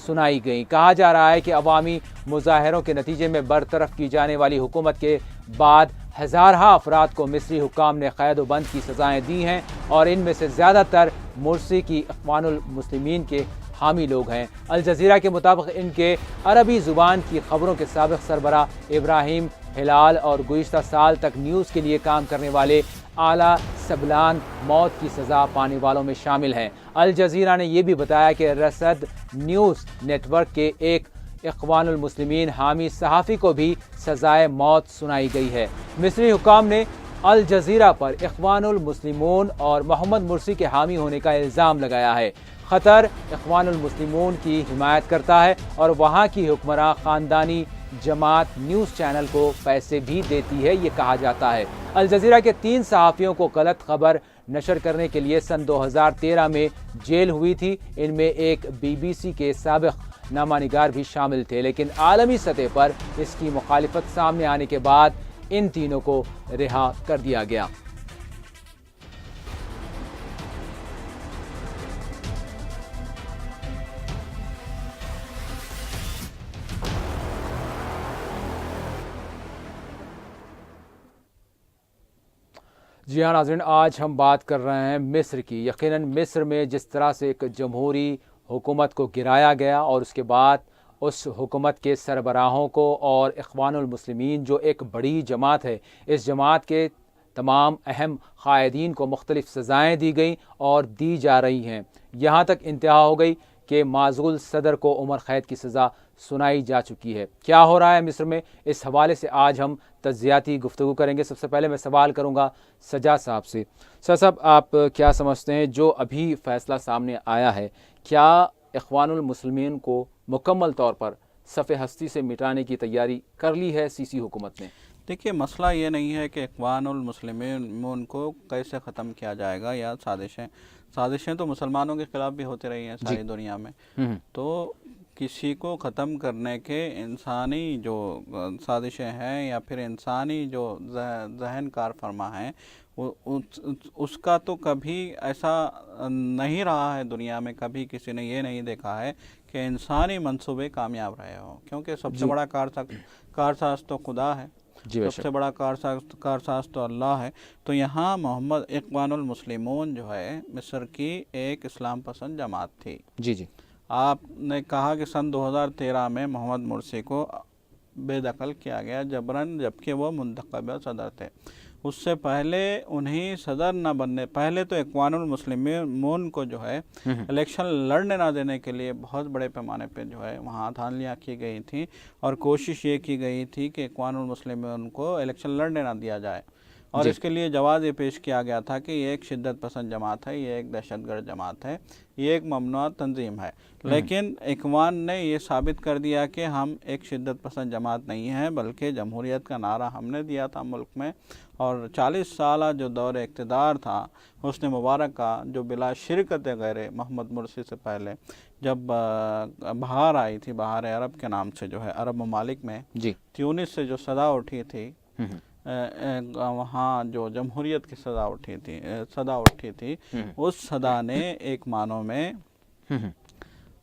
سنائی گئیں۔ کہا جا رہا ہے کہ عوامی مظاہروں کے نتیجے میں برطرف کی جانے والی حکومت کے بعد ہزارہا افراد کو مصری حکام نے قید و بند کی سزائیں دی ہیں اور ان میں سے زیادہ تر مرسی کی اخوان المسلمین کے حامی لوگ ہیں۔ الجزیرہ کے مطابق ان کے عربی زبان کی خبروں کے سابق سربراہ ابراہیم ہلال اور گزشتہ سال تک نیوز کے لیے کام کرنے والے اعلیٰ سبلان موت کی سزا پانے والوں میں شامل ہیں۔ الجزیرہ نے یہ بھی بتایا کہ رصد نیوز نیٹ ورک کے ایک اخوان المسلمین حامی صحافی کو بھی سزائے موت سنائی گئی ہے۔ مصری حکام نے الجزیرہ پر اخوان المسلمون اور محمد مرسی کے حامی ہونے کا الزام لگایا ہے۔ قطر اخوان المسلمون کی حمایت کرتا ہے اور وہاں کی حکمراں خاندانی جماعت نیوز چینل کو پیسے بھی دیتی ہے، یہ کہا جاتا ہے۔ الجزیرہ کے 3 صحافیوں کو غلط خبر نشر کرنے کے لیے سن 2013 میں جیل ہوئی تھی۔ ان میں ایک BBC کے سابق نامہ نگار بھی شامل تھے، لیکن عالمی سطح پر اس کی مخالفت سامنے آنے کے بعد ان تینوں کو رہا کر دیا گیا۔ جی ہاں ناظرین، آج ہم بات کر رہے ہیں مصر کی۔ یقیناً مصر میں جس طرح سے ایک جمہوری حکومت کو گرایا گیا اور اس کے بعد اس حکومت کے سربراہوں کو اور اخوان المسلمین جو ایک بڑی جماعت ہے، اس جماعت کے تمام اہم قائدین کو مختلف سزائیں دی گئیں اور دی جا رہی ہیں۔ یہاں تک انتہا ہو گئی کہ معزول صدر کو عمر قید کی سزا سنائی جا چکی ہے۔ کیا ہو رہا ہے مصر میں، اس حوالے سے آج ہم تجزیاتی گفتگو کریں گے۔ سب سے پہلے میں سوال کروں گا سجاد صاحب سے۔ سجاد صاحب، آپ کیا سمجھتے ہیں جو ابھی فیصلہ سامنے آیا ہے، کیا اخوان المسلمین کو مکمل طور پر صف ہستی سے مٹانے کی تیاری کر لی ہے سیسی حکومت نے؟ دیکھیے، مسئلہ یہ نہیں ہے کہ اخوان المسلمین کو کیسے ختم کیا جائے گا یا سازشیں تو مسلمانوں کے خلاف بھی ہوتے رہی ہیں ساری دنیا میں۔ تو کسی کو ختم کرنے کے انسانی جو سازشیں ہیں یا پھر انسانی جو ذہن کار فرما ہیں، اس کا تو کبھی ایسا نہیں رہا ہے دنیا میں۔ کبھی کسی نے یہ نہیں دیکھا ہے کہ انسانی منصوبے کامیاب رہے ہوں، کیونکہ سب سے بڑا کارساز تو خدا ہے، سب سے بڑا کارساز تو اللہ ہے۔ تو یہاں اخوان المسلمون جو ہے مصر کی ایک اسلام پسند جماعت تھی۔ جی آپ نے کہا کہ سن 2013 میں محمد مرسی کو بے دخل کیا گیا جبراً، جبکہ وہ منتخب صدر تھے۔ اس سے پہلے انہیں صدر نہ بننے پہلے تو اخوان المسلمون کو جو ہے الیکشن لڑنے نہ دینے کے لیے بہت بڑے پیمانے پہ جو ہے وہاں دھاندلیاں کی گئی تھیں اور کوشش یہ کی گئی تھی کہ اخوان المسلمون کو الیکشن لڑنے نہ دیا جائے، اور اس کے لیے جواز یہ پیش کیا گیا تھا کہ یہ ایک شدت پسند جماعت ہے، یہ ایک دہشت گرد جماعت ہے، یہ ایک ممنوع تنظیم ہے۔ لیکن اخوان نے یہ ثابت کر دیا کہ ہم ایک شدت پسند جماعت نہیں ہیں، بلکہ جمہوریت کا نعرہ ہم نے دیا تھا ملک میں، اور 40 سالہ جو دور اقتدار تھا حسن مبارک کا، جو بلا شرکت غیر محمد مرسی سے پہلے جب بہار آئی تھی، بہار عرب کے نام سے جو ہے عرب ممالک میں تیونس سے جو صدا اٹھی تھی، وہاں جو جمہوریت کی صدا اٹھی تھی، اس صدا نے ایک معنوں میں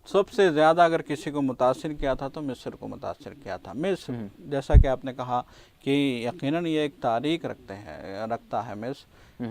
سب سے زیادہ اگر کسی کو متاثر کیا تھا تو مصر کو متاثر کیا تھا۔ مصر، جیسا کہ آپ نے کہا کہ یقیناً یہ ایک تاریخ رکھتا ہے مصر،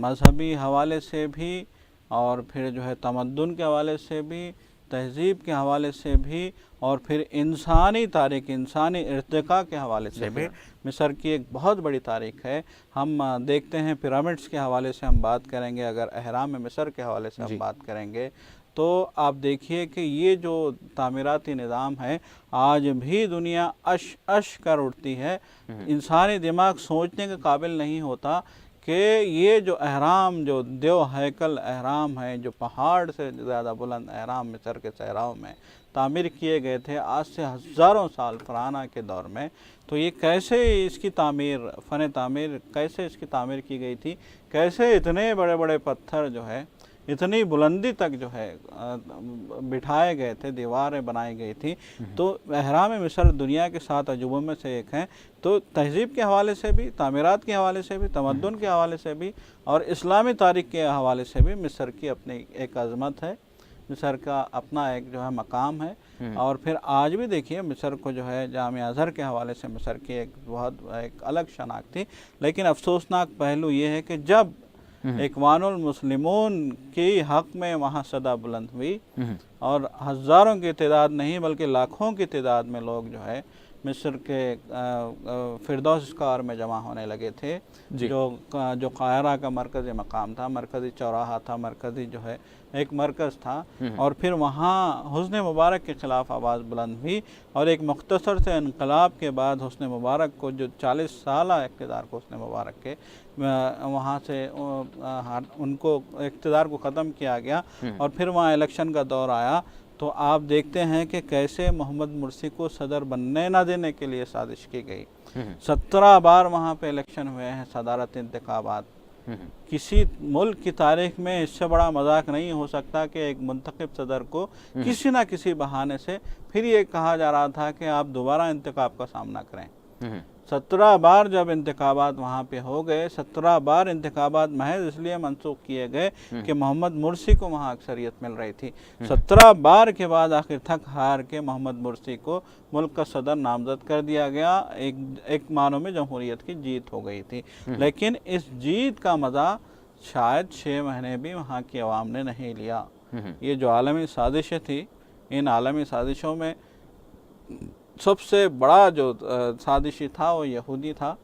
مذہبی حوالے سے بھی اور پھر جو ہے تمدن کے حوالے سے بھی، تہذیب کے حوالے سے بھی، اور پھر انسانی تاریخ، انسانی ارتقاء کے حوالے سے بھی مصر کی ایک بہت بڑی تاریخ ہے۔ ہم دیکھتے ہیں پیرامڈس کے حوالے سے ہم بات کریں گے، اگر اہرام مصر کے حوالے سے ہم بات کریں گے تو آپ دیکھیے کہ یہ جو تعمیراتی نظام ہے آج بھی دنیا اش کر اٹھتی ہے۔ انسانی دماغ سوچنے کے قابل نہیں ہوتا کہ یہ جو اہرام، جو دیو ہیکل اہرام ہیں، جو پہاڑ سے زیادہ بلند اہرام مصر کے صحراؤں میں تعمیر کیے گئے تھے آج سے ہزاروں سال فرعونہ کے دور میں، تو یہ کیسے اس کی تعمیر، فن تعمیر کیسے اس کی تعمیر کی گئی تھی، کیسے اتنے بڑے بڑے پتھر جو ہے اتنی بلندی تک جو ہے بٹھائے گئے تھے، دیواریں بنائی گئی تھی۔ تو اہرام مصر دنیا کے 7 عجوبوں میں سے ایک ہیں۔ تو تہذیب کے حوالے سے بھی، تعمیرات کے حوالے سے بھی، تمدن کے حوالے سے بھی، اور اسلامی تاریخ کے حوالے سے بھی مصر کی اپنی ایک عظمت ہے، مصر کا اپنا ایک جو ہے مقام ہے. اور پھر آج بھی دیکھیے مصر کو جو ہے جامعہ ازہر کے حوالے سے مصر کی ایک بہت ایک الگ شناخت تھی. لیکن افسوسناک پہلو یہ ہے کہ جب اخوان المسلمون کی حق میں وہاں صدا بلند ہوئی اور ہزاروں کی تعداد نہیں بلکہ لاکھوں کی تعداد میں لوگ جو ہے مصر کے فردوس اسکوائر میں جمع ہونے لگے تھے, جو قاہرہ کا مرکزی مقام تھا, مرکزی چوراہا تھا, مرکزی جو ہے ایک مرکز تھا. اور پھر وہاں حسن مبارک کے خلاف آواز بلند ہوئی اور ایک مختصر سے انقلاب کے بعد حسن مبارک کو, جو 40 سالہ اقتدار کو حسن مبارک کے وہاں سے ان کو اقتدار کو ختم کیا گیا اور پھر وہاں الیکشن کا دور آیا. تو آپ دیکھتے ہیں کہ کیسے محمد مرسی کو صدر بننے نہ دینے کے لیے سازش کی گئی. 17 بار وہاں پہ الیکشن ہوئے ہیں, صدارت انتخابات. کسی ملک کی تاریخ میں اس سے بڑا مذاق نہیں ہو سکتا کہ ایک منتخب صدر کو کسی نہ کسی بہانے سے پھر یہ کہا جا رہا تھا کہ آپ دوبارہ انتخاب کا سامنا کریں. 17 بار جب انتخابات وہاں پہ ہو گئے, 17 بار انتخابات محض اس لیے منسوخ کیے گئے کہ محمد مرسی کو وہاں اکثریت مل رہی تھی. 17 بار کے بعد آخر تک ہار کے محمد مرسی کو ملک کا صدر نامزد کر دیا گیا. ایک معنوں میں جمہوریت کی جیت ہو گئی تھی. لیکن اس جیت کا مزہ شاید 6 مہینے بھی وہاں کی عوام نے نہیں لیا. یہ جو عالمی سازشیں تھی, ان عالمی سازشوں میں سب سے بڑا جو سازشی تھا وہ یہودی تھا,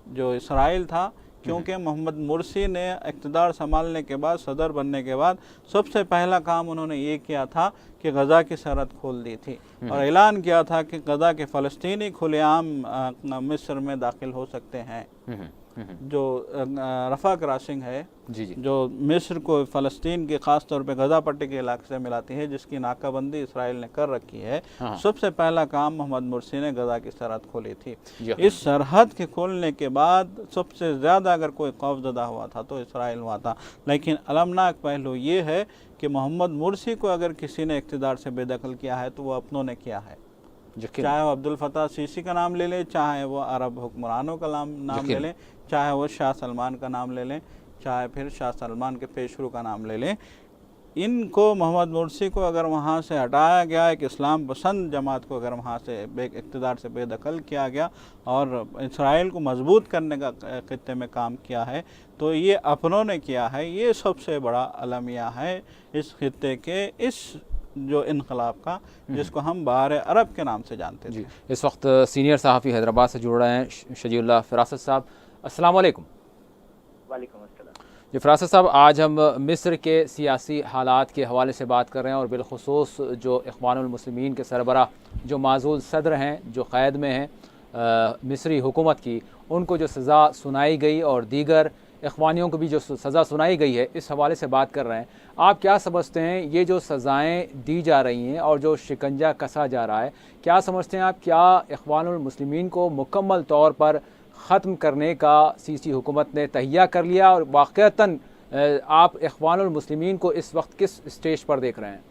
جو اسرائیل تھا. کیونکہ محمد مرسی نے اقتدار سنبھالنے کے بعد, صدر بننے کے بعد سب سے پہلا کام انہوں نے یہ کیا تھا کہ غزہ کی سرحد کھول دی تھی اور اعلان کیا تھا کہ غزہ کے فلسطینی کھلے عام مصر میں داخل ہو سکتے ہیں. جو رفح کراسنگ ہے, جو مصر کو فلسطین کے خاص طور پہ غزہ پٹی کے علاقے سے ملاتی ہے, جس کی ناکہ بندی اسرائیل نے کر رکھی ہے, سب سے پہلا کام محمد مرسی نے غزہ کی سرحد کھولی تھی. اس سرحد کے کھولنے کے بعد سب سے زیادہ اگر کوئی خوف زدہ ہوا تھا تو اسرائیل ہوا تھا. لیکن المناک پہلو یہ ہے کہ محمد مرسی کو اگر کسی نے اقتدار سے بے دخل کیا ہے تو وہ اپنوں نے کیا ہے. چاہے وہ عبدالفتاح سیسی کا نام لے لیں, چاہے وہ عرب حکمرانوں کا نام لے لیں, چاہے وہ شاہ سلمان کا نام لے لیں, چاہے پھر شاہ سلمان کے پیشرو کا نام لے لیں. ان کو محمد مرسی کو اگر وہاں سے ہٹایا گیا, ایک اسلام پسند جماعت کو اگر وہاں سے اقتدار سے بے دخل کیا گیا اور اسرائیل کو مضبوط کرنے کا خطے میں کام کیا ہے, تو یہ اپنوں نے کیا ہے. یہ سب سے بڑا المیہ ہے اس خطے کے اس جو انقلاب کا, جس کو ہم بہار عرب کے نام سے جانتے تھے. اس وقت سینئر صحافی حیدرآباد سے جڑ رہے ہیں شجیع اللہ فراست صاحب. السلام علیکم. وعلیکم السلام. جی فراست صاحب, آج ہم مصر کے سیاسی حالات کے حوالے سے بات کر رہے ہیں اور بالخصوص جو اخوان المسلمین کے سربراہ جو معزول صدر ہیں, جو قید میں ہیں مصری حکومت کی, ان کو جو سزا سنائی گئی اور دیگر اخوانیوں کو بھی جو سزا سنائی گئی ہے, اس حوالے سے بات کر رہے ہیں. آپ کیا سمجھتے ہیں یہ جو سزائیں دی جا رہی ہیں اور جو شکنجہ کسا جا رہا ہے, کیا سمجھتے ہیں آپ, کیا اخوان المسلمین کو مکمل طور پر ختم کرنے کا سیسی حکومت نے تہیہ کر لیا, اور واقعتاً آپ اخوان المسلمین کو اس وقت کس اسٹیج پر دیکھ رہے ہیں؟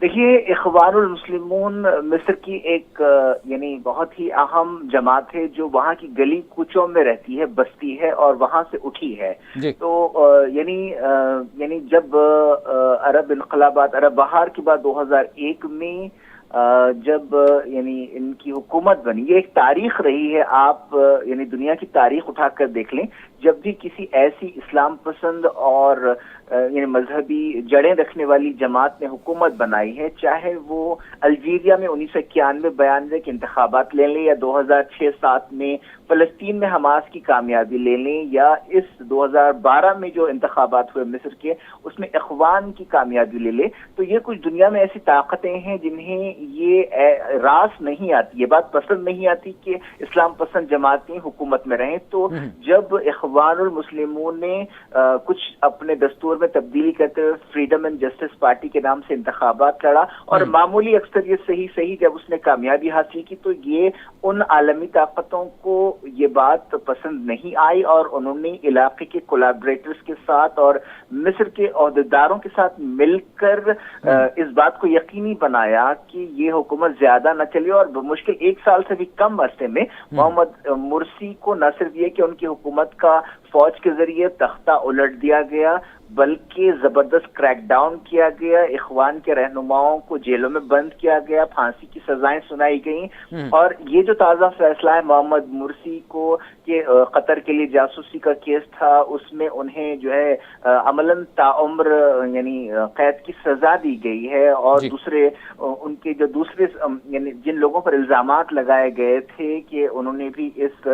دیکھیے, اخوان المسلمون مصر کی ایک یعنی بہت ہی اہم جماعت ہے جو وہاں کی گلی کوچوں میں رہتی ہے, بستی ہے اور وہاں سے اٹھی ہے. تو یعنی جب عرب انقلابات, عرب بہار کے بعد 2001 میں جب یعنی ان کی حکومت بنی, یہ ایک تاریخ رہی ہے. آپ یعنی دنیا کی تاریخ اٹھا کر دیکھ لیں, جب بھی کسی ایسی اسلام پسند اور یعنی مذہبی جڑیں رکھنے والی جماعت نے حکومت بنائی ہے, چاہے وہ الجیریا میں 1991-92 کے انتخابات لے لیں, یا 2006-07 میں فلسطین میں حماس کی کامیابی لے لیں, یا اس 2012 میں جو انتخابات ہوئے مصر کے, اس میں اخوان کی کامیابی لے لیں, تو یہ کچھ دنیا میں ایسی طاقتیں ہیں جنہیں یہ راس نہیں آتی, یہ بات پسند نہیں آتی کہ اسلام پسند جماعتیں حکومت میں رہیں. تو جب اخوان المسلمون نے کچھ اپنے دستور میں تبدیلی کرتے ہوئے فریڈم اینڈ جسٹس پارٹی کے نام سے انتخابات لڑا اور معمولی اکثریت صحیح جب اس نے کامیابی حاصل کی, تو یہ ان عالمی طاقتوں کو یہ بات پسند نہیں آئی اور انہوں نے علاقے کے کولیبریٹرز کے ساتھ اور مصر کے عہدیداروں کے ساتھ مل کر اس بات کو یقینی بنایا کہ یہ حکومت زیادہ نہ چلے, اور بمشکل 1 سال سے بھی کم عرصے میں محمد مرسی کو نہ صرف یہ کہ ان کی حکومت کا فوج کے ذریعے تختہ الٹ دیا گیا, بلکہ زبردست کریک ڈاؤن کیا گیا، اخوان کے رہنماؤں کو جیلوں میں بند کیا گیا، پھانسی کی سزائیں سنائی گئیں، اور یہ جو تازہ فیصلہ ہے محمد مرسی کو کہ قطر کے لیے جاسوسی کا کیس تھا، اس میں انہیں جو ہے عملاً تاعمر یعنی قید کی سزا دی گئی ہے، اور دوسرے ان کے جو دوسرے یعنی جن لوگوں پر الزامات لگائے گئے تھے کہ انہوں نے بھی اس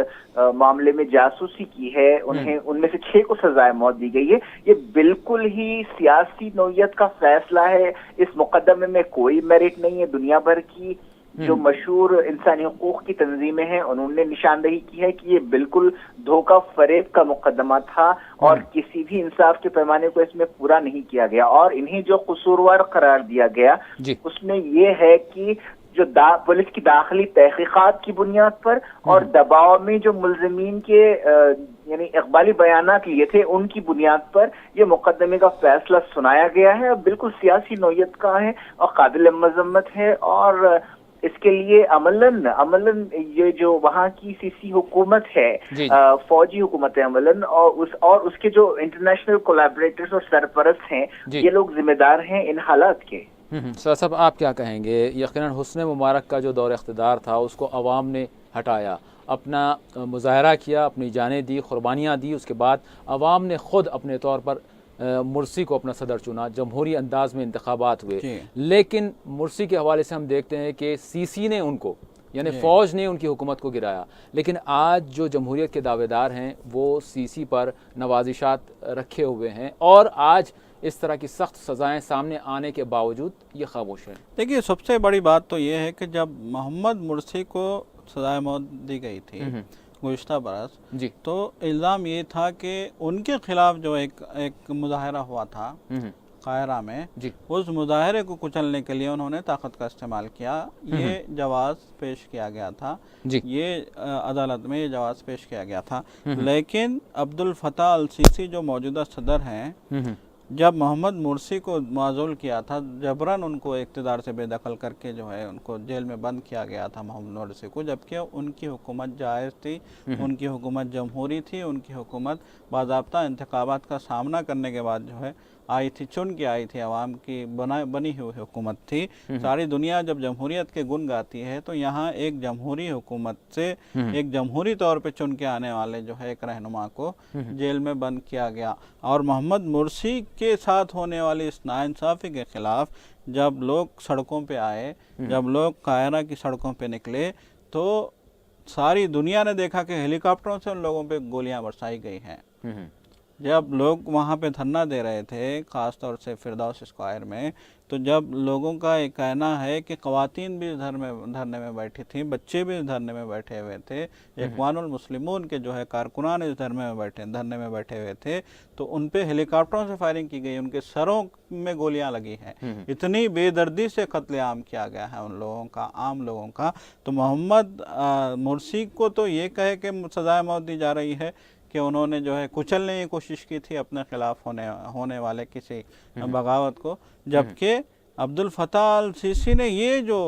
معاملے میں جاسوسی کی ہے، انہیں ان میں سے 6 کو سزائے موت دی گئی ہے۔ یہ بالکل ہی سیاسی نوعیت کا فیصلہ ہے، اس مقدمے میں کوئی میرٹ نہیں ہے۔ دنیا بھر کی جو مشہور انسانی حقوق کی تنظیمیں ہیں انہوں نے نشاندہی کی ہے کہ یہ بالکل دھوکہ فریب کا مقدمہ تھا، اور کسی بھی انصاف کے پیمانے کو اس میں پورا نہیں کیا گیا، اور انہیں جو قصوروار قرار دیا گیا اس میں یہ ہے کہ جو پولیس کی داخلی تحقیقات کی بنیاد پر اور دباؤ میں جو ملزمین کے یعنی اقبالی بیانات لیے تھے ان کی بنیاد پر یہ مقدمے کا فیصلہ سنایا گیا ہے، بالکل سیاسی نوعیت کا ہے اور قابل مذمت ہے، اور اس کے لیے عملاً یہ جو وہاں کی سیسی حکومت ہے، فوجی حکومت ہے عملاً، اور اس کے جو انٹرنیشنل کولیبریٹرز اور سرپرست ہیں یہ لوگ ذمہ دار ہیں ان حالات کے۔ سر صاحب آپ کیا کہیں گے؟ یقیناً حسن مبارک کا جو دور اقتدار تھا اس کو عوام نے ہٹایا، اپنا مظاہرہ کیا، اپنی جانیں دی، قربانیاں دی، اس کے بعد عوام نے خود اپنے طور پر مرسی کو اپنا صدر چنا، جمہوری انداز میں انتخابات ہوئے، لیکن مرسی کے حوالے سے ہم دیکھتے ہیں کہ سی سی نے ان کو یعنی فوج نے ان کی حکومت کو گرایا، لیکن آج جو جمہوریت کے دعوے دار ہیں وہ سی سی پر نوازشات رکھے ہوئے ہیں، اور آج اس طرح کی سخت سزائیں سامنے آنے کے باوجود یہ خاموش ہے۔ دیکھیے سب سے بڑی بات تو یہ ہے کہ جب محمد مرسی کو سزائے موت دی گئی تھی گزشتہ برس، تو الزام یہ تھا کہ ان کے خلاف جو ایک مظاہرہ ہوا تھا قاہرہ میں، اس مظاہرے کو کچلنے کے لیے انہوں نے طاقت کا استعمال کیا، یہ جواز پیش کیا گیا تھا، یہ عدالت میں یہ جواز پیش کیا گیا تھا، لیکن عبدالفتاح السیسی جو موجودہ صدر ہیں، جب محمد مرسی کو معزول کیا تھا، جبراً ان کو اقتدار سے بے دخل کر کے جو ہے ان کو جیل میں بند کیا گیا تھا محمد مرسی کو، جبکہ ان کی حکومت جائز تھی، ان کی حکومت جمہوری تھی، ان کی حکومت باضابطہ انتخابات کا سامنا کرنے کے بعد جو ہے آئی تھی، چن کے آئی تھی، عوام کی بنی ہوئی حکومت تھی۔ ساری دنیا جب جمہوریت کے گن گاتی ہے تو یہاں ایک جمہوری حکومت سے ایک جمہوری طور پہ چن کے آنے والے جو ہے ایک رہنما کو جیل میں بند کیا گیا، اور محمد مرسی کے ساتھ ہونے والی اس ناانصافی کے خلاف جب لوگ سڑکوں پہ آئے، جب لوگ قاہرہ کی سڑکوں پہ نکلے، تو ساری دنیا نے دیکھا کہ ہیلی کاپٹروں سے ان لوگوں پہ گولیاں برسائی گئی ہیں۔ جب لوگ وہاں پہ دھرنا دے رہے تھے، خاص طور سے فردوس اسکوائر میں، تو جب لوگوں کا یہ کہنا ہے کہ خواتین بھی دھرنے میں بیٹھی تھیں، بچے بھی دھرنے میں بیٹھے ہوئے تھے، اخوان المسلمون کے جو ہے کارکنان اس دھرنے میں بیٹھے ہوئے تھے، تو ان پہ ہیلی کاپٹروں سے فائرنگ کی گئی، ان کے سروں میں گولیاں لگی ہیں، اتنی بے دردی سے قتل عام کیا گیا ہے ان لوگوں کا، عام لوگوں کا۔ تو محمد مرسی کو تو یہ کہے کہ سزائے موت دی جا رہی ہے کہ انہوں نے جو ہے کچلنے کی کوشش کی تھی اپنے خلاف ہونے والے کسی بغاوت کو، جبکہ عبدالفتاح السیسی نے یہ جو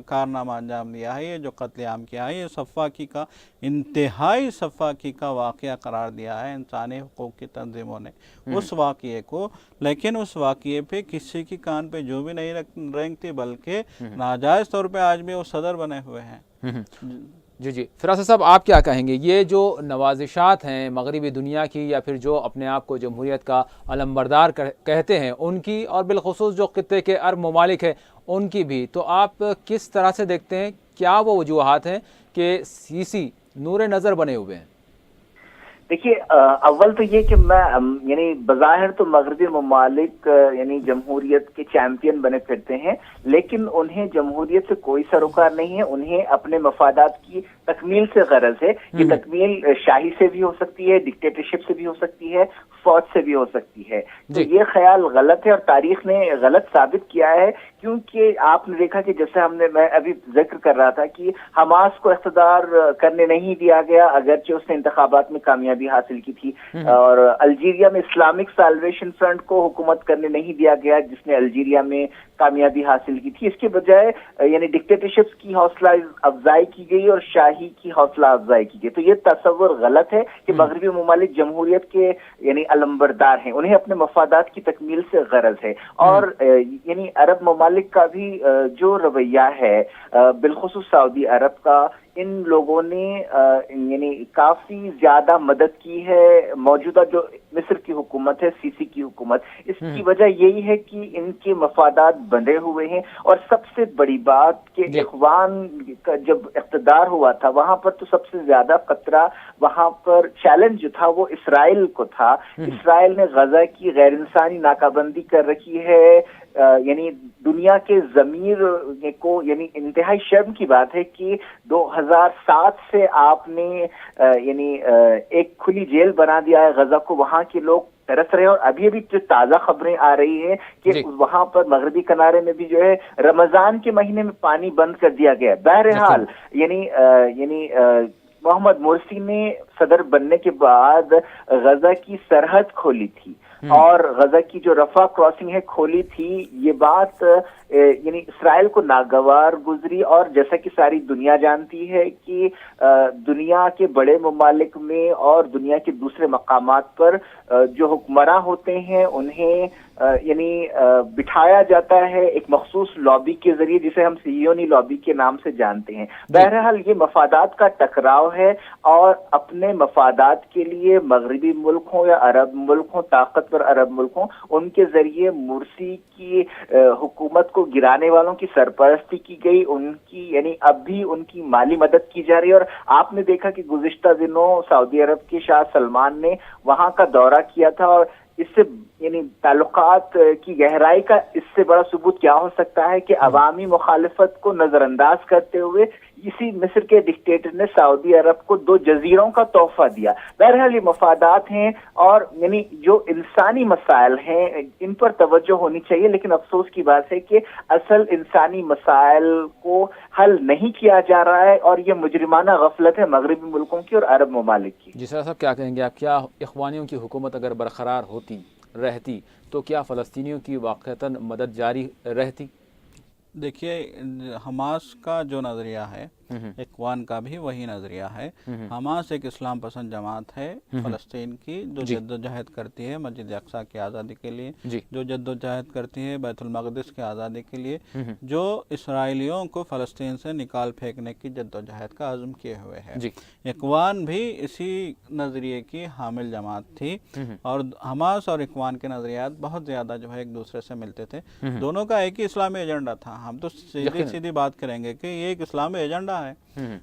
کارنامہ انجام دیا ہے، یہ جو قتل عام کیا ہے، یہ سفاکی کا انتہائی سفاکی کا واقعہ قرار دیا ہے انسانی حقوق کی تنظیموں نے اس واقعے کو، لیکن اس واقعے پہ کسی کی کان پہ جو بھی نہیں رینگتی، بلکہ ناجائز طور پہ آج بھی وہ صدر بنے ہوئے ہیں۔ جی فراز صاحب آپ کیا کہیں گے؟ یہ جو نوازشات ہیں مغربی دنیا کی، یا پھر جو اپنے آپ کو جمہوریت کا علمبردار کہتے ہیں ان کی، اور بالخصوص جو خطے کے عرب ممالک ہیں ان کی بھی، تو آپ کس طرح سے دیکھتے ہیں؟ کیا وہ وجوہات ہیں کہ سی سی نور نظر بنے ہوئے ہیں؟ دیکھیے اول تو یہ کہ میں یعنی بظاہر تو مغربی ممالک یعنی جمہوریت کے چیمپئن بنے پھرتے ہیں، لیکن انہیں جمہوریت سے کوئی سروکار نہیں ہے، انہیں اپنے مفادات کی تکمیل سے غرض ہے۔ یہ تکمیل شاہی سے بھی ہو سکتی ہے، ڈکٹیٹرشپ سے بھی ہو سکتی ہے، فوج سے بھی ہو سکتی ہے۔ تو یہ خیال غلط ہے اور تاریخ نے غلط ثابت کیا ہے، کیونکہ آپ نے دیکھا کہ جیسے میں ابھی ذکر کر رہا تھا کہ حماس کو اقتدار کرنے نہیں دیا گیا، اگرچہ اس نے انتخابات میں کامیابی حاصل کی تھی، اور الجیریا میں اسلامک سالویشن فرنٹ کو حکومت کرنے نہیں دیا گیا جس نے الجیریا میں کامیابی حاصل کی تھی۔ اس کے بجائے یعنی ڈکٹیٹرشپ کی حوصلہ افزائی کی گئی اور شاہی کی حوصلہ افزائی کی گئی۔ تو یہ تصور غلط ہے کہ مغربی ممالک جمہوریت کے یعنی علمبردار ہیں, انہیں اپنے مفادات کی تکمیل سے غرض ہے. اور یعنی عرب ممالک کا بھی جو رویہ ہے, بالخصوص سعودی عرب کا, ان لوگوں نے یعنی کافی زیادہ مدد کی ہے موجودہ جو مصر کی حکومت ہے, سی سی کی حکومت. اس کی وجہ یہی ہے کہ ان کے مفادات بندھے ہوئے ہیں. اور سب سے بڑی بات کہ اخوان کا جب اقتدار ہوا تھا وہاں پر تو سب سے زیادہ خطرہ, وہاں پر چیلنج جو تھا وہ اسرائیل کو تھا. اسرائیل نے غزہ کی غیر انسانی ناکہ بندی کر رکھی ہے. یعنی دنیا کے ضمیر کو, یعنی انتہائی شرم کی بات ہے کہ 2007 سے آپ نے یعنی ایک کھلی جیل بنا دیا ہے غزہ کو. وہاں کے لوگ ترس رہے ہیں. اور ابھی ابھی جو تازہ خبریں آ رہی ہیں کہ وہاں پر مغربی کنارے میں بھی جو ہے رمضان کے مہینے میں پانی بند کر دیا گیا. بہرحال یعنی محمد مرسی نے صدر بننے کے بعد غزہ کی سرحد کھولی تھی اور غزہ کی جو رفح کراسنگ ہے کھولی تھی. یہ بات یعنی اسرائیل کو ناگوار گزری. اور جیسا کہ ساری دنیا جانتی ہے کہ دنیا کے بڑے ممالک میں اور دنیا کے دوسرے مقامات پر جو حکمراں ہوتے ہیں انہیں یعنی بٹھایا جاتا ہے ایک مخصوص لابی کے ذریعے جسے ہم سیونی لابی کے نام سے جانتے ہیں. بہرحال یہ مفادات کا ٹکراؤ ہے اور اپنے مفادات کے لیے مغربی ملک ہوں یا عرب ملک ہوں, طاقتور عرب ملک ہوں, ان کے ذریعے مرسی کی حکومت کو گرانے والوں کی سرپرستی کی گئی. ان کی یعنی اب بھی ان کی مالی مدد کی جا رہی ہے. اور آپ نے دیکھا کہ گزشتہ دنوں سعودی عرب کے شاہ سلمان نے وہاں کا دورہ کیا تھا. اور اس سے یعنی تعلقات کی گہرائی کا اس سے بڑا ثبوت کیا ہو سکتا ہے کہ عوامی مخالفت کو نظر انداز کرتے ہوئے اسی مصر کے ڈکٹیٹر نے سعودی عرب کو 2 جزیروں کا تحفہ دیا. بہرحال یہ مفادات ہیں اور یعنی جو انسانی مسائل ہیں ان پر توجہ ہونی چاہیے. لیکن افسوس کی بات ہے کہ اصل انسانی مسائل کو حل نہیں کیا جا رہا ہے اور یہ مجرمانہ غفلت ہے مغربی ملکوں کی اور عرب ممالک کی. جی سر صاحب, کیا کہیں گے آپ, کیا اخوانیوں کی حکومت اگر برقرار ہوتی رہتی تو کیا فلسطینیوں کی واقعتاً مدد جاری رہتی؟ دیکھیے, حماس کا جو نظریہ ہے اخوان کا بھی وہی نظریہ ہے. حماس ایک اسلام پسند جماعت ہے فلسطین کی جو جد و جہد کرتی ہے مسجد اقصی کی آزادی کے لیے, جو جد و جہد کرتی ہے بیت المقدس کی آزادی کے لیے, جو اسرائیلیوں کو فلسطین سے نکال پھینکنے کی جد و جہد کا عزم کیے ہوئے ہے. اخوان بھی اسی نظریے کی حامل جماعت تھی اور حماس اور اخوان کے نظریات بہت زیادہ جو ہے ایک دوسرے سے ملتے تھے. دونوں کا ایک ہی اسلامی ایجنڈا تھا. ہم تو سیدھی بات کریں گے کہ یہ ایک اسلامی ایجنڈا ہے.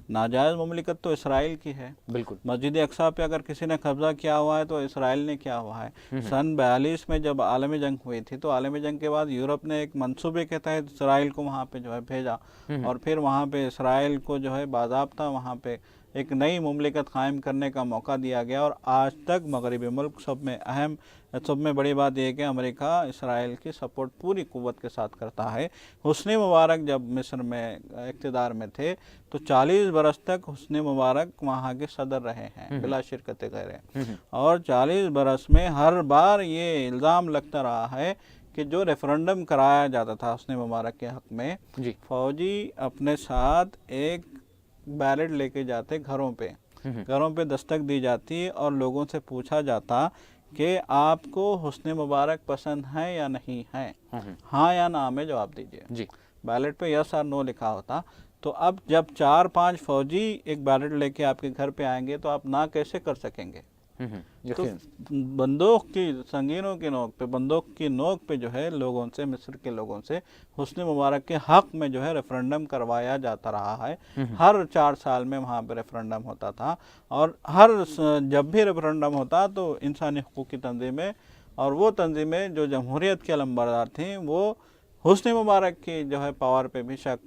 ناجائز مملکت تو اسرائیل کی ہے. بالکل. مسجد اقصی پہ اگر کسی نے قبضہ کیا ہوا ہے تو اسرائیل نے کیا ہوا ہے. سن 42 میں جب عالمی جنگ ہوئی تھی تو عالمی جنگ کے بعد یورپ نے ایک منصوبے کے تحت اسرائیل کو وہاں پہ جو ہے بھیجا اور پھر وہاں پہ اسرائیل کو جو ہے باضابطہ وہاں پہ ایک نئی مملکت قائم کرنے کا موقع دیا گیا. اور آج تک مغربی ملک سب میں بڑی بات یہ ہے کہ امریکہ اسرائیل کی سپورٹ پوری قوت کے ساتھ کرتا ہے. حسنی مبارک جب مصر میں اقتدار میں تھے تو 40 برس تک حسنی مبارک وہاں کے صدر رہے ہیں بلا شرکت غیر. اور 40 برس میں ہر بار یہ الزام لگتا رہا ہے کہ جو ریفرنڈم کرایا جاتا تھا حسنی مبارک کے حق میں, فوجی اپنے ساتھ ایک بیلٹ لے کے جاتے گھروں پہ دستک دی جاتی اور لوگوں سے پوچھا جاتا کہ آپ کو حسنی مبارک پسند ہے یا نہیں ہے, ہاں یا نہ میں جواب دیجئے. بیلٹ پہ یس اور نو لکھا ہوتا. تو اب جب 4-5 فوجی ایک بیلٹ لے کے آپ کے گھر پہ آئیں گے تو آپ نہ کیسے کر سکیں گے؟ تو بندوق کی سنگینوں کی نوک پہ, بندوق کی نوک پہ جو ہے لوگوں سے, مصر کے لوگوں سے حسنی مبارک کے حق میں جو ہے ریفرنڈم کروایا جاتا رہا ہے. ہر 4 سال میں وہاں پہ ریفرنڈم ہوتا تھا اور جب بھی ریفرنڈم ہوتا تو انسانی حقوق کی تنظیمیں اور وہ تنظیمیں جو جمہوریت کے علمبردار تھیں وہ حسنی مبارک کی جو ہے پاور پہ بھی شک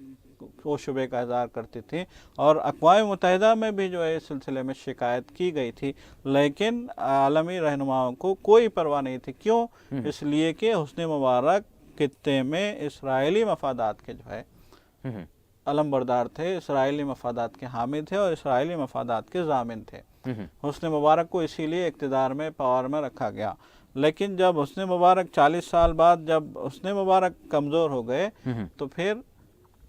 و شبے کا اظہار کرتی تھی. اور اقوام متحدہ میں بھی جو ہے اس سلسلے میں شکایت کی گئی تھی, لیکن عالمی رہنماؤں کو کوئی پرواہ نہیں تھی. کیوں؟ اس لیے کہ حسنی مبارک خطے میں اسرائیلی مفادات کے جو ہے علمبردار تھے, اسرائیلی مفادات کے حامی تھے اور اسرائیلی مفادات کے ضامن تھے. حسنی مبارک کو اسی لیے اقتدار میں پاور میں رکھا گیا. لیکن جب حسنی مبارک 40 سال بعد جب حسنی مبارک کمزور ہو گئے تو پھر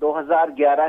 2011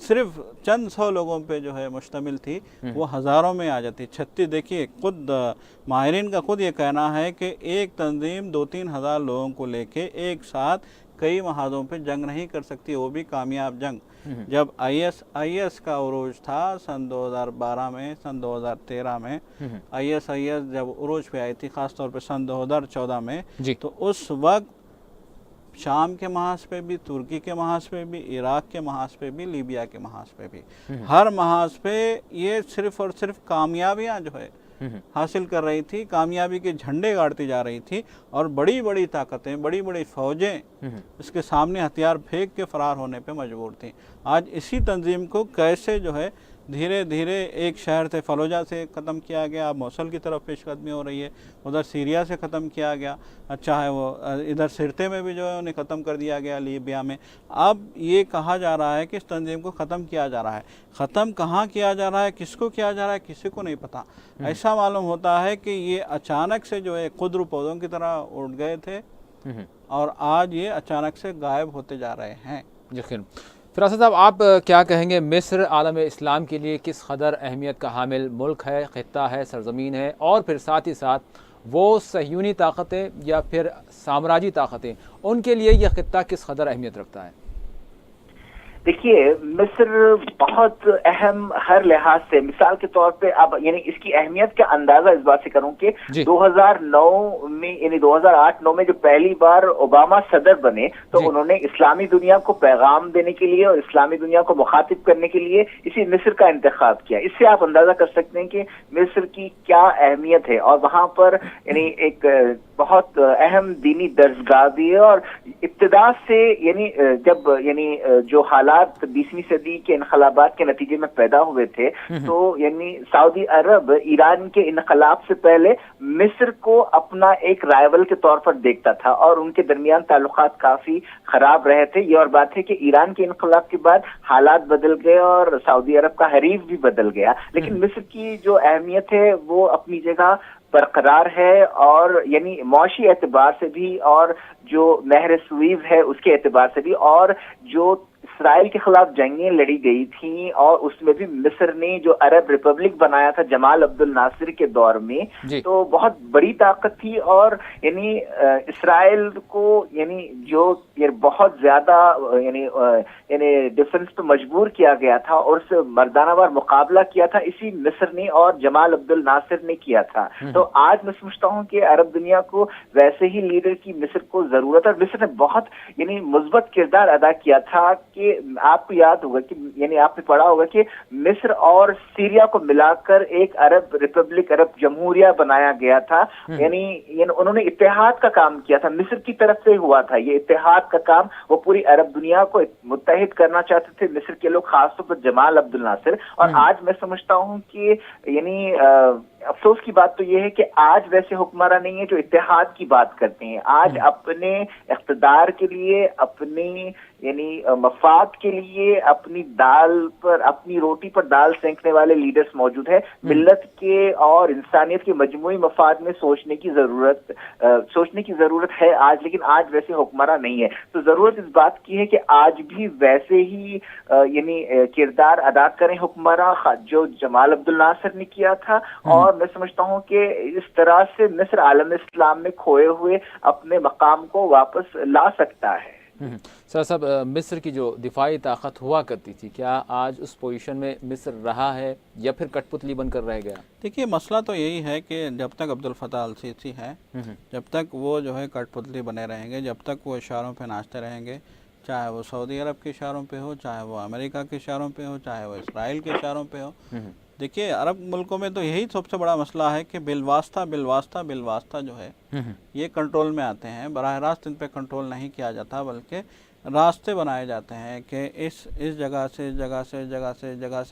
صرف چند 100 لوگوں پہ جو ہے مشتمل تھی وہ ہزاروں میں آ جاتی. 36 دیکھیے خود ماہرین کا خود یہ کہنا ہے کہ ایک تنظیم 2-3 ہزار لوگوں کو لے کے ایک ساتھ کئی محاذوں پہ جنگ نہیں کر سکتی, وہ بھی کامیاب جنگ. جب آئی ایس کا عروج تھا سن 2012 میں, سن 2013 میں آئی ایس جب عروج پہ آئی تھی, خاص طور پہ سن 2014 میں, تو اس وقت شام کے محاذ پہ بھی, ترکی کے محاذ پہ بھی, عراق کے محاذ پہ بھی, لیبیا کے محاذ پہ بھی, ہر محاذ پہ یہ صرف اور صرف کامیابیاں جو ہے حاصل کر رہی تھی, کامیابی کے جھنڈے گاڑتی جا رہی تھی, اور بڑی بڑی طاقتیں, بڑی بڑی فوجیں اس کے سامنے ہتھیار پھینک کے فرار ہونے پہ مجبور تھیں. آج اسی تنظیم کو کیسے جو ہے دھیرے دھیرے ایک شہر سے, فلوجہ سے ختم کیا گیا, اب موصل کی طرف پیش قدمی ہو رہی ہے, ادھر سیریا سے ختم کیا گیا, اچھا ہے وہ ادھر سرتے میں بھی جو ہے انہیں ختم کر دیا گیا, لیبیا میں. اب یہ کہا جا رہا ہے کہ اس تنظیم کو ختم کیا جا رہا ہے. ختم کہاں کیا جا رہا ہے, کس کو کیا جا رہا ہے, کسی کو نہیں پتا. ایسا معلوم ہوتا ہے کہ یہ اچانک سے جو ہے خضر پودوں کی طرح اٹھ گئے تھے, اور آج یہ اچانک سے غائب ہوتے جا رہے ہیں. یقین. فراست صاحب, آپ کیا کہیں گے, مصر عالم اسلام کے لیے کس قدر اہمیت کا حامل ملک ہے, خطہ ہے, سرزمین ہے, اور پھر ساتھ ہی ساتھ وہ صہیونی طاقتیں یا پھر سامراجی طاقتیں, ان کے لیے یہ خطہ کس قدر اہمیت رکھتا ہے؟ دیکھیے, مصر بہت اہم ہر لحاظ سے, مثال کے طور پہ اب یعنی اس کی اہمیت کا اندازہ اس بات سے کروں کہ 2009 میں یعنی 2008-9 میں جو پہلی بار اوباما صدر بنے تو انہوں نے اسلامی دنیا کو پیغام دینے کے لیے اور اسلامی دنیا کو مخاطب کرنے کے لیے اسی مصر کا انتخاب کیا. اس سے آپ اندازہ کر سکتے ہیں کہ مصر کی کیا اہمیت ہے, اور وہاں پر یعنی ایک بہت اہم دینی درسگاہ بھی ہے. اور ابتدا سے یعنی جب یعنی جو حالات 20ویں صدی کے انقلابات کے نتیجے میں پیدا ہوئے تھے, تو یعنی سعودی عرب ایران کے انقلاب سے پہلے مصر کو اپنا ایک رائیول کے طور پر دیکھتا تھا, اور ان کے درمیان تعلقات کافی خراب رہے تھے. یہ اور بات ہے کہ ایران کے انقلاب کے بعد حالات بدل گئے اور سعودی عرب کا حریف بھی بدل گیا, لیکن مصر کی جو اہمیت ہے وہ اپنی جگہ برقرار ہے, اور یعنی معاشی اعتبار سے بھی, اور جو نہر سویز ہے اس کے اعتبار سے بھی, اور جو اسرائیل کے خلاف جنگیں لڑی گئی تھیں, اور اس میں بھی مصر نے جو عرب ریپبلک بنایا تھا جمال عبد الناصر کے دور میں, تو بہت بڑی طاقت تھی. اور یعنی اسرائیل کو یعنی جو بہت زیادہ یعنی ڈیفنس پہ مجبور کیا گیا تھا, اور اس سے مردانہ وار مقابلہ کیا تھا اسی مصر نے اور جمال عبد الناصر نے کیا تھا. تو آج میں سمجھتا ہوں کہ عرب دنیا کو ویسے ہی لیڈر کی مصر کو ضرورت ہے. اور مصر نے بہت یعنی مثبت کردار ادا کیا تھا کہ آپ کو یاد ہوگا کہ یعنی آپ نے پڑھا ہوگا کہ مصر اور سیریا کو ملا کر ایک عرب ریپبلک, عرب جمہوریہ بنایا گیا تھا. یعنی انہوں نے اتحاد کا کام کیا تھا, مصر کی طرف سے ہوا تھا یہ اتحاد کا کام. وہ پوری عرب دنیا کو متحد کرنا چاہتے تھے مصر کے لوگ, خاص طور پر جمال عبد الناصر. اور آج میں سمجھتا ہوں کہ یعنی افسوس کی بات تو یہ ہے کہ آج ویسے حکمراں نہیں ہیں جو اتحاد کی بات کرتے ہیں. آج اپنے اقتدار کے لیے, اپنی یعنی مفاد کے لیے, اپنی دال پر, اپنی روٹی پر دال سینکنے والے لیڈرز موجود ہیں. ملت کے اور انسانیت کے مجموعی مفاد میں سوچنے کی ضرورت ہے آج, لیکن آج ویسے حکمراں نہیں ہے. تو ضرورت اس بات کی ہے کہ آج بھی ویسے ہی یعنی کردار ادا کریں حکمراں جو جمال عبد الناصر نے کیا تھا. اور میں سمجھتا ہوں کہ اس طرح سے مصر عالم اسلام میں کھوئے ہوئے اپنے مقام کو واپس لا سکتا ہے. سر صاحب, مصر کی جو دفاعی طاقت ہوا کرتی تھی, کیا آج اس پوزیشن میں مصر رہا ہے یا پھر کٹ پتلی بن کر رہ گیا؟ دیکھیے, مسئلہ تو یہی ہے کہ جب تک عبد الفتاح السیسی ہے, جب تک وہ جو ہے کٹ پتلی بنے رہیں گے, جب تک وہ اشاروں پہ ناچتے رہیں گے, چاہے وہ سعودی عرب کے اشاروں پہ ہو, چاہے وہ امریکہ کے اشاروں پہ ہو, چاہے وہ اسرائیل کے اشاروں پہ ہو. دیکھیے, عرب ملکوں میں تو یہی سب سے بڑا مسئلہ ہے کہ بالواسطہ جو ہے یہ کنٹرول میں آتے ہیں. براہ راست ان پہ کنٹرول نہیں کیا جاتا, بلکہ راستے بنائے جاتے ہیں کہ اس جگہ سے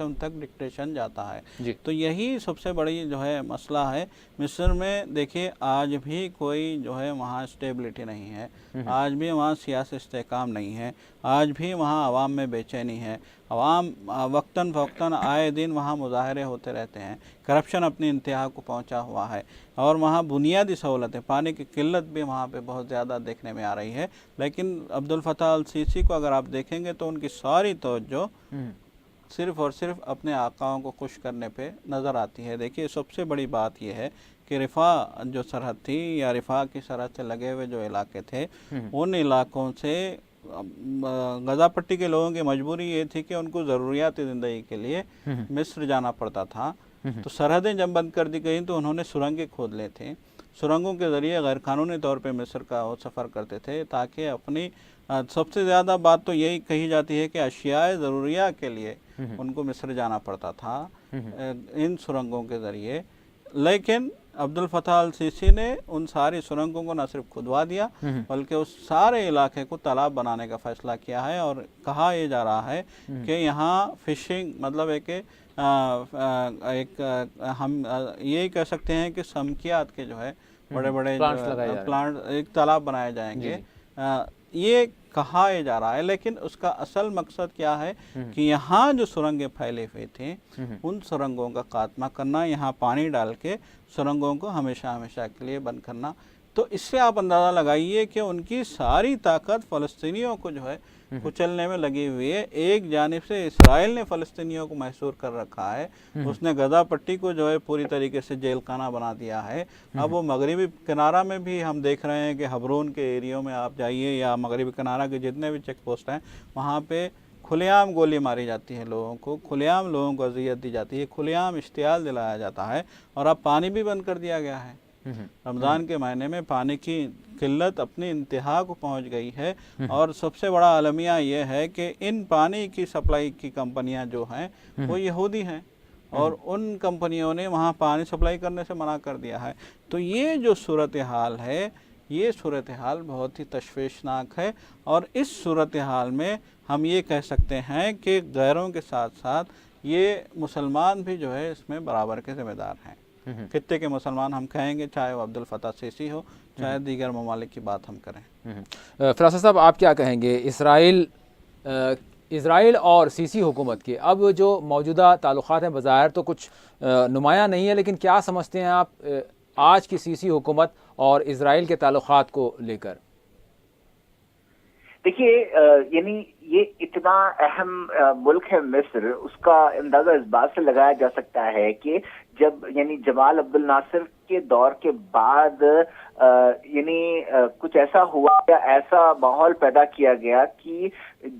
ان تک ڈکٹیشن جاتا ہے. تو یہی سب سے بڑی جو ہے مسئلہ ہے مصر میں. دیکھیے, آج بھی کوئی جو ہے وہاں اسٹیبلٹی نہیں ہے, آج بھی وہاں سیاسی استحکام نہیں ہے, آج بھی وہاں عوام میں بے چینی ہے. عوام وقتاً فوقتاً آئے دن وہاں مظاہرے ہوتے رہتے ہیں. کرپشن اپنی انتہا کو پہنچا ہوا ہے, اور وہاں بنیادی سہولتیں, پانی کی قلت بھی وہاں پہ بہت زیادہ دیکھنے میں آ رہی ہے. لیکن عبد الفتاح السیسی کو اگر آپ دیکھیں گے تو ان کی ساری توجہ صرف اور صرف اپنے آقاؤں کو خوش کرنے پہ نظر آتی ہے۔ دیکھیے سب سے بڑی بات یہ ہے کہ رفاح جو سرحد تھی یا رفاح کی سرحد سے لگے ہوئے جو علاقے تھے ان علاقوں سے غزہ پٹی کے لوگوں کی مجبوری یہ تھی کہ ان کو ضروریات زندگی کے لیے مصر جانا پڑتا تھا، تو سرحدیں جب بند کر دی گئیں تو انہوں نے سرنگیں کھود لی تھیں، سرنگوں کے ذریعے غیر قانونی طور پہ مصر کا وہ سفر کرتے تھے تاکہ اپنی سب سے زیادہ بات تو یہی کہی جاتی ہے کہ اشیاء ضروریہ کے لیے ان کو مصر جانا پڑتا تھا ان سرنگوں کے ذریعے۔ لیکن عبد الفتاح السیسی نے ان ساری سرنگوں کو نہ صرف کھدوا دیا بلکہ اس سارے علاقے کو تالاب بنانے کا فیصلہ کیا ہے، اور کہا یہ جا رہا ہے کہ یہاں فشنگ مطلب ہے کہ ایک ہم یہی کہہ سکتے ہیں کہ سمکیات کے جو ہے بڑے بڑے پلانٹ ایک تالاب بنائے جائیں گے، یہ کہا یہ جا رہا ہے۔ لیکن اس کا اصل مقصد کیا ہے کہ یہاں جو سرنگیں پھیلے ہوئے تھیں ان سرنگوں کا خاتمہ کرنا، یہاں پانی ڈال کے سرنگوں کو ہمیشہ ہمیشہ کے لیے بند کرنا۔ تو اس سے آپ اندازہ لگائیے کہ ان کی ساری طاقت فلسطینیوں کو جو ہے کچلنے میں لگی ہوئی ہے۔ ایک جانب سے اسرائیل نے فلسطینیوں کو محصور کر رکھا ہے، اس نے غزہ پٹی کو جو ہے پوری طریقے سے جیل خانہ بنا دیا ہے۔ اب وہ مغربی کنارہ میں بھی ہم دیکھ رہے ہیں کہ حبرون کے ایریوں میں آپ جائیے یا مغربی کنارہ کے جتنے بھی چیک پوسٹ ہیں وہاں پہ کھلے عام گولی ماری جاتی ہے لوگوں کو، کھلے عام لوگوں کو اذیت دی جاتی ہے، کھلے عام اشتعال دلایا جاتا ہے، اور اب پانی بھی بند کر دیا گیا ہے۔ رمضان کے مہینے میں پانی کی قلت اپنی انتہا کو پہنچ گئی ہے، اور سب سے بڑا المیہ یہ ہے کہ ان پانی کی سپلائی کی کمپنیاں جو ہیں وہ یہودی ہیں، اور ان کمپنیوں نے وہاں پانی سپلائی کرنے سے منع کر دیا ہے۔ تو یہ جو صورتحال ہے یہ صورتحال بہت ہی تشویشناک ہے، اور اس صورتحال میں ہم یہ کہہ سکتے ہیں کہ غیروں کے ساتھ ساتھ یہ مسلمان بھی جو ہے اس میں برابر کے ذمہ دار ہیں۔ خطے کے مسلمان ہم کہیں گے، چاہے وہ عبد الفتاح السیسی ہو چاہے دیگر ممالک کی بات ہم کریں۔ فراست صاحب آپ کیا کہیں گے اسرائیل اور سیسی حکومت کے اب جو موجودہ تعلقات ہیں بظاہر تو کچھ نمایاں نہیں ہے، لیکن کیا سمجھتے ہیں آپ آج کی سیسی حکومت اور اسرائیل کے تعلقات کو لے کر؟ دیکھیے یعنی یہ اتنا اہم ملک ہے مصر، اس کا اندازہ اس بات سے لگایا جا سکتا ہے کہ جب یعنی جمال عبد الناصر کے دور کے بعد یعنی کچھ ایسا ہوا یا ایسا ماحول پیدا کیا گیا کہ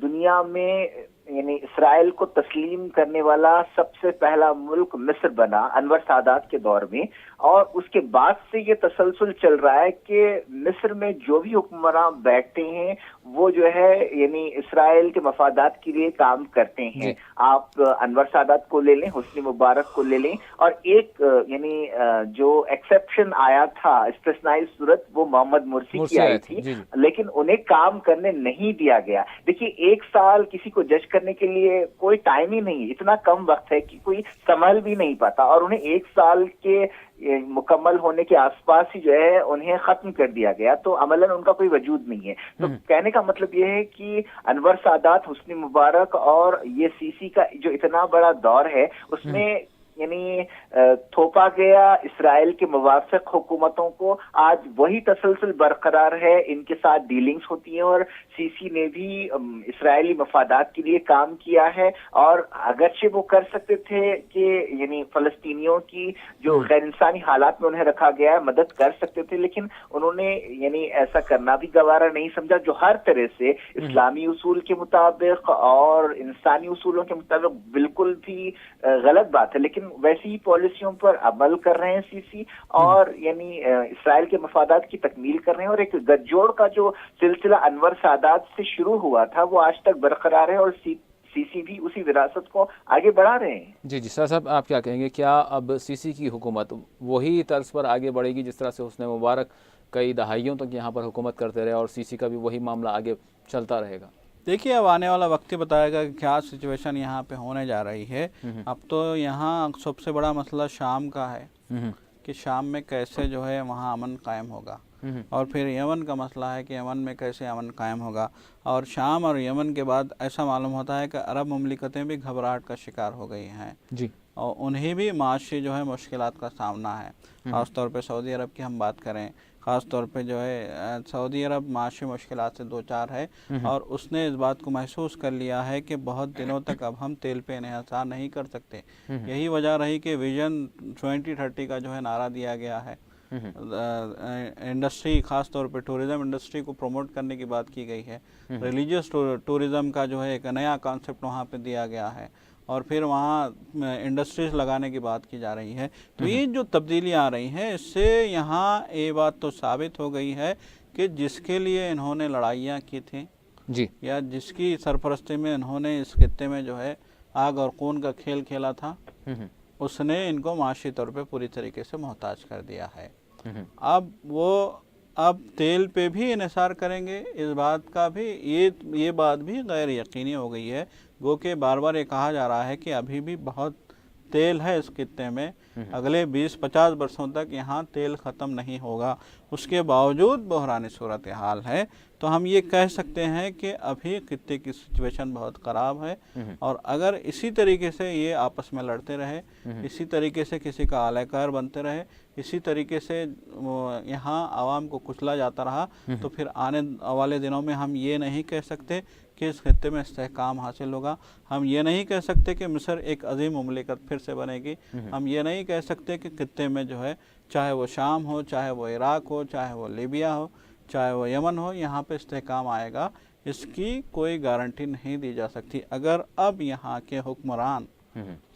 دنیا میں یعنی اسرائیل کو تسلیم کرنے والا سب سے پہلا ملک مصر بنا انور سادات کے دور میں، اور اس کے بعد سے یہ تسلسل چل رہا ہے کہ مصر میں جو بھی حکمراں بیٹھتے ہیں وہ جو ہے یعنی اسرائیل کے مفادات کے لیے کام کرتے ہیں۔ آپ انور سادات کو لے لیں، حسنی مبارک کو لے لیں، اور ایک یعنی جو ایکسیپشن آیا تھا استثنائی صورت وہ محمد مرسی کی آئی تھی، لیکن انہیں کام کرنے نہیں دیا گیا۔ دیکھیے ایک سال کسی کو جج کرنے کے لیے کوئی ٹائم ہی نہیں، اتنا کم وقت ہے کہ کوئی سنبھل بھی نہیں پاتا، اور انہیں ایک سال کے مکمل ہونے کے آس پاس ہی جو ہے انہیں ختم کر دیا گیا، تو عملاً ان کا کوئی وجود نہیں ہے۔ تو کہنے کا مطلب یہ ہے کہ انور سادات، حسنی مبارک اور یہ سیسی کا جو اتنا بڑا دور ہے اس میں یعنی تھوپا گیا اسرائیل کے موافق حکومتوں کو، آج وہی تسلسل برقرار ہے، ان کے ساتھ ڈیلنگز ہوتی ہیں، اور سیسی نے بھی اسرائیلی مفادات کے لیے کام کیا ہے، اور اگرچہ وہ کر سکتے تھے کہ یعنی فلسطینیوں کی جو غیر انسانی حالات میں انہیں رکھا گیا ہے مدد کر سکتے تھے، لیکن انہوں نے یعنی ایسا کرنا بھی گوارا نہیں سمجھا، جو ہر طرح سے اسلامی اصول کے مطابق اور انسانی اصولوں کے مطابق بالکل بھی غلط بات ہے، لیکن ویسی ہی پالیسیوں پر عمل کر رہے ہیں سیسی، اور یعنی اسرائیل کے مفادات کی تکمیل کر رہے ہیں، اور ایک گٹجوڑ کا جو سلسلہ انور سادات سے شروع ہوا تھا وہ آج تک برقرار ہے، اور سیسی بھی اسی وراثت کو آگے بڑھا رہے ہیں۔ جی سر صاحب آپ کیا کہیں گے، کیا اب سیسی کی حکومت وہی طرز پر آگے بڑھے گی جس طرح سے حسنی مبارک کئی دہائیوں تک یہاں پر حکومت کرتے رہے، اور سیسی کا بھی وہی معاملہ آگے چلتا رہے گا؟ دیکھیے اب آنے والا وقت ہی بتائے گا کہ کیا سچویشن یہاں پہ ہونے جا رہی ہے۔ اب تو یہاں سب سے بڑا مسئلہ شام کا ہے کہ شام میں کیسے جو ہے وہاں امن قائم ہوگا، اور پھر یمن کا مسئلہ ہے کہ یمن میں کیسے امن قائم ہوگا، اور شام اور یمن کے بعد ایسا معلوم ہوتا ہے کہ عرب مملکتیں بھی گھبراہٹ کا شکار ہو گئی ہیں، اور انہیں بھی معاشی جو ہے مشکلات کا سامنا ہے، خاص طور پہ سعودی عرب کی ہم بات کریں، خاص طور پہ جو ہے سعودی عرب معاشی مشکلات سے دو چار ہے اور اس نے اس بات کو محسوس کر لیا ہے کہ بہت دنوں تک اب ہم تیل پہ انحصار نہیں کر سکتے. یہی وجہ رہی کہ ویژن 2030 کا جو ہے نعرہ دیا گیا ہے. انڈسٹری خاص طور پہ ٹورزم انڈسٹری کو پروموٹ کرنے کی بات کی گئی ہے. ریلیجیس ٹورزم کا جو ہے ایک نیا کانسیپٹ وہاں پہ دیا گیا ہے اور پھر وہاں انڈسٹریز لگانے کی بات کی جا رہی ہے. تو یہ جو تبدیلیاں آ رہی ہیں اس سے یہاں یہ بات تو ثابت ہو گئی ہے کہ جس کے لیے انہوں نے لڑائیاں کی تھیں جی یا جس کی سرپرستی میں انہوں نے اس خطے میں جو ہے آگ اور خون کا کھیل کھیلا تھا اس نے ان کو معاشی طور پہ پوری طریقے سے محتاج کر دیا ہے. اب تیل پہ بھی انحصار کریں گے اس بات کا بھی یہ بات بھی غیر یقینی ہو گئی ہے. گو کہ بار بار یہ کہا جا رہا ہے کہ ابھی بھی بہت تیل ہے اس خطے میں, اگلے 20-50 برسوں تک یہاں تیل ختم نہیں ہوگا. اس کے باوجود بحرانی صورتحال ہے تو ہم یہ کہہ سکتے ہیں کہ ابھی خطے کی سچویشن بہت خراب ہے اور اگر اسی طریقے سے یہ آپس میں لڑتے رہے, اسی طریقے سے کسی کا اعلی کار بنتے رہے, اسی طریقے سے یہاں عوام کو کچلا جاتا رہا تو پھر آنے والے دنوں میں ہم یہ نہیں کہہ سکتے کہ اس خطے میں استحکام حاصل ہوگا. ہم یہ نہیں کہہ سکتے کہ مصر ایک عظیم مملکت پھر سے بنے گی. ہم یہ نہیں کہہ سکتے کہ خطے میں جو ہے چاہے وہ شام ہو, چاہے وہ عراق ہو, چاہے وہ لیبیا ہو, چاہے وہ یمن ہو, یہاں پہ استحکام آئے گا. اس کی کوئی گارنٹی نہیں دی جا سکتی اگر اب یہاں کے حکمران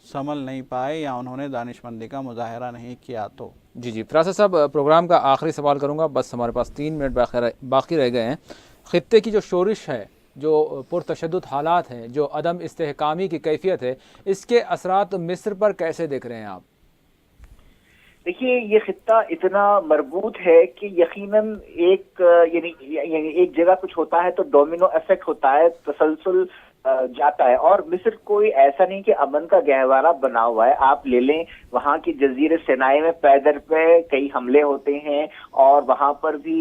سنبھل نہیں پائے یا انہوں نے دانش مندی کا مظاہرہ نہیں کیا تو. جی فراست صاحب, پروگرام کا آخری سوال کروں گا, بس ہمارے پاس 3 منٹ باقی رہ گئے ہیں. خطے کی جو شورش ہے, جو پرتشدد حالات ہیں, جو عدم استحکامی کی کیفیت ہے, اس کے اثرات مصر پر کیسے دیکھ رہے ہیں آپ؟ دیکھیے یہ خطہ اتنا مربوط ہے کہ یقیناً ایک ایک جگہ کچھ ہوتا ہے تو ڈومینو ایفیکٹ ہوتا ہے, تسلسل جاتا ہے. اور مصر کوئی ایسا نہیں کہ امن کا گہوارہ بنا ہوا ہے. آپ لے لیں وہاں کی جزیرے سینائی میں پیدر پہ کئی حملے ہوتے ہیں اور وہاں پر بھی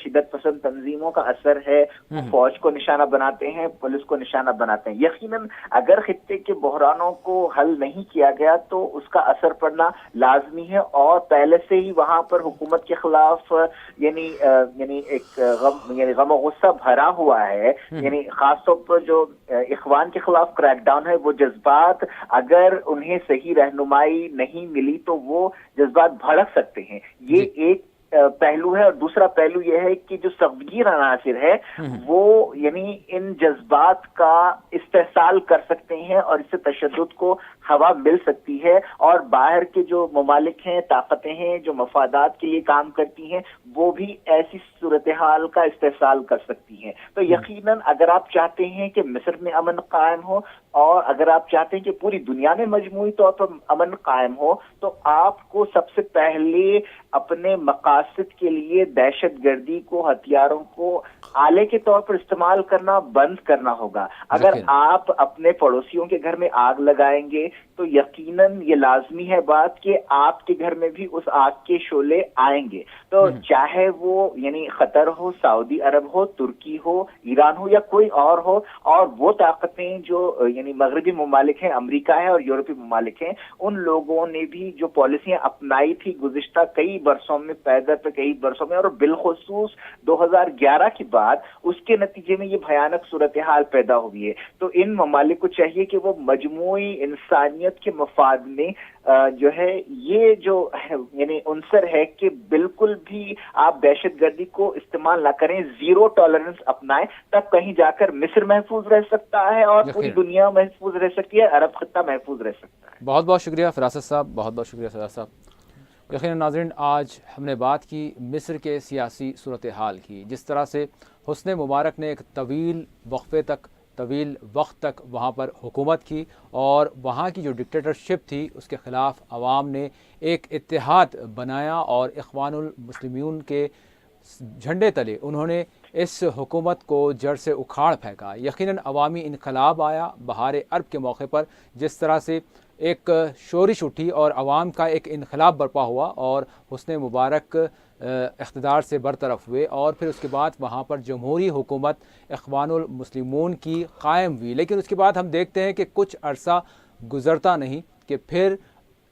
شدت پسند تنظیموں کا اثر ہے. فوج کو نشانہ بناتے ہیں, پولیس کو نشانہ بناتے ہیں. یقیناً اگر خطے کے بحرانوں کو حل نہیں کیا گیا تو اس کا اثر پڑنا لازمی ہے. اور پہلے سے ہی وہاں پر حکومت کے خلاف یعنی ایک غم و غصہ بھرا ہوا ہے. یعنی خاص طور پر جو اخوان کے خلاف کریک ڈاؤن ہے, وہ جذبات اگر انہیں صحیح رہنمائی نہیں ملی تو وہ جذبات بھڑک سکتے ہیں. یہ ایک پہلو ہے. اور دوسرا پہلو یہ ہے کہ جو سبگیر عناصر ہے وہ یعنی ان جذبات کا استحصال کر سکتے ہیں اور اس سے تشدد کو ہوا مل سکتی ہے. اور باہر کے جو ممالک ہیں, طاقتیں ہیں جو مفادات کے لیے کام کرتی ہیں, وہ بھی ایسی صورتحال کا استحصال کر سکتی ہیں. تو یقیناً اگر آپ چاہتے ہیں کہ مصر میں امن قائم ہو اور اگر آپ چاہتے ہیں کہ پوری دنیا میں مجموعی طور پر امن قائم ہو تو آپ کو سب سے پہلے اپنے مقاصد کے لیے دہشت گردی کو, ہتھیاروں کو آلے کے طور پر استعمال کرنا بند کرنا ہوگا. اگر آپ اپنے پڑوسیوں کے گھر میں آگ لگائیں گے تو یقیناً یہ لازمی ہے بات کہ آپ کے گھر میں بھی اس آگ کے شعلے آئیں گے. تو چاہے وہ یعنی قطر ہو, سعودی عرب ہو, ترکی ہو, ایران ہو یا کوئی اور ہو, اور وہ طاقتیں جو یعنی مغربی ممالک ہیں, امریکہ ہے اور یورپی ممالک ہیں, ان لوگوں نے بھی جو پالیسیاں اپنائی تھی گزشتہ کئی برسوں میں, پیدر پہ کئی برسوں میں, اور بالخصوص 2011 کی بات, اس کے نتیجے میں یہ بھیانک صورتحال پیدا ہوئی ہے. تو ان ممالک کو چاہیے کہ وہ مجموعی انسانیت کے مفاد میں جو ہے یہ جو یعنی عنصر ہے کہ بالکل بھی آپ دہشت گردی کو استعمال نہ کریں, زیرو ٹالرنس اپنائیں, تب کہیں جا کر مصر محفوظ رہ سکتا ہے اور پوری دنیا محفوظ رہ سکتی ہے, عرب خطہ محفوظ رہ سکتا ہے. بہت بہت شکریہ فراست صاحب, بہت بہت شکریہ سجاد صاحب. یقیناً ناظرین, آج ہم نے بات کی مصر کے سیاسی صورتحال کی, جس طرح سے حسنی مبارک نے ایک طویل وقت تک وہاں پر حکومت کی اور وہاں کی جو ڈکٹیٹرشپ تھی اس کے خلاف عوام نے ایک اتحاد بنایا اور اخوان المسلمین کے جھنڈے تلے انہوں نے اس حکومت کو جڑ سے اکھاڑ پھینکا. یقیناً عوامی انقلاب آیا بہار عرب کے موقع پر, جس طرح سے ایک شورش اٹھی اور عوام کا ایک انقلاب برپا ہوا اور حسنی مبارک اقتدار سے برطرف ہوئے, اور پھر اس کے بعد وہاں پر جمہوری حکومت اخوان المسلمون کی قائم ہوئی. لیکن اس کے بعد ہم دیکھتے ہیں کہ کچھ عرصہ گزرتا نہیں کہ پھر